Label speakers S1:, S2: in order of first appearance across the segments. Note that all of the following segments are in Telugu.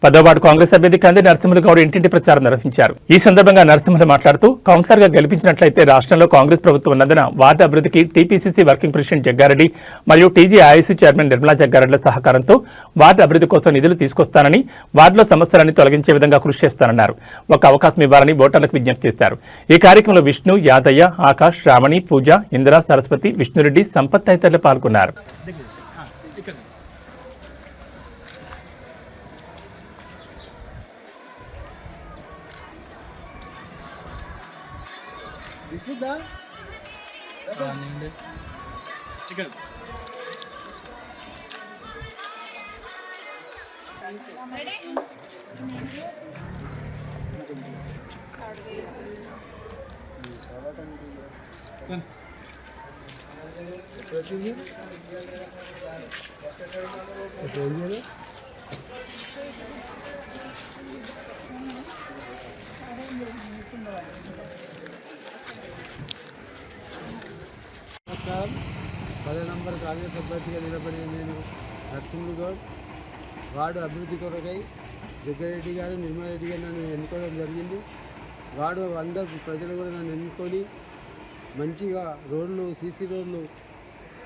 S1: 10వ కాంగ్రెస్ అభ్యర్థి కంది నరసింహులు గౌడ్ ఇంటింటి ప్రచారం నిర్వహించారు. ఈ సందర్భంగా నరసింహులు మాట్లాడుతూ కౌన్సిలర్ గా గెలిపించినట్లయితే రాష్ట్రంలో కాంగ్రెస్ ప్రభుత్వం ఉన్నందున వార్డు అభివృద్ధికి టీపీసీసీ వర్కింగ్ ప్రెసిడెంట్ జగ్గారెడ్డి మరియు టీజీఐఐసీ చైర్మన్ నిర్మలా జగ్గారెడ్డిల సహకారంతో వార్డు అభివృద్ధి కోసం నిధులు తీసుకొస్తానని, వార్డులో సమస్యలన్నీ తొలగించే విధంగా కృషి చేస్తానన్నారు. ఒక అవకాశం ఇవ్వాలని ఓటర్లకు విజ్ఞప్తి చేశారు. ఈ కార్యక్రమంలో విష్ణు, యాదయ్య, ఆకాష్, శ్రావణి, పూజ, ఇందిరా, సరస్వతి, విష్ణురెడ్డి, సంపత్ తదితరులు పాల్గొన్నారు.
S2: నమస్కారం. 10 నంబర్ కాంగ్రెస్ అభ్యర్థిగా నిలబడిన నేను నరసింహులు గౌడ్. వార్డు అభివృద్ధి కొరకై జగ్గారెడ్డి గారు, నిర్మలా రెడ్డి గారు నన్ను ఎన్నుకోవడం జరిగింది. వార్డు అందరు ప్రజలు కూడా నన్ను ఎన్నుకొని మంచిగా రోడ్లు, సీసీ రోడ్లు,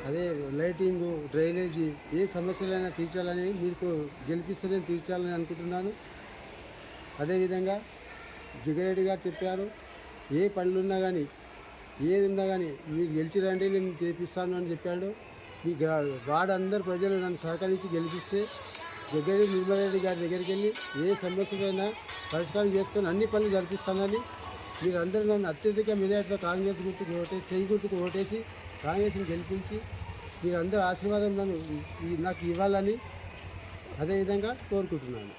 S2: అదే లైటింగు, డ్రైనేజీ, ఏ సమస్యలైనా తీర్చాలని, మీకు గెలిపిస్తేనే తీర్చాలని అనుకుంటున్నాను. అదేవిధంగా జగ్గారెడ్డి గారు చెప్పారు, ఏ పనులున్నా కానీ ఏది ఉన్నా కానీ మీరు గెలిచిరండి, నేను చేపిస్తాను అని చెప్పాడు. మీ వార్డు అందరు ప్రజలు నన్ను సహకరించి గెలిపిస్తే జగ్గారెడ్డి, నిర్మలారెడ్డి గారి దగ్గరికి వెళ్ళి ఏ సమస్యలైనా పరిష్కారం చేసుకొని అన్ని పనులు జరిపిస్తానని, మీరు అందరూ నన్ను అత్యధిక మెజార్టీలో కాంగ్రెస్ గుర్తుకు చేయి గుర్తుకు ఓటేసి కాంగ్రెస్ని గెలిపించి మీరు అందరూ ఆశీర్వాదం నాకు ఇవ్వాలని అదేవిధంగా కోరుకుంటున్నాను.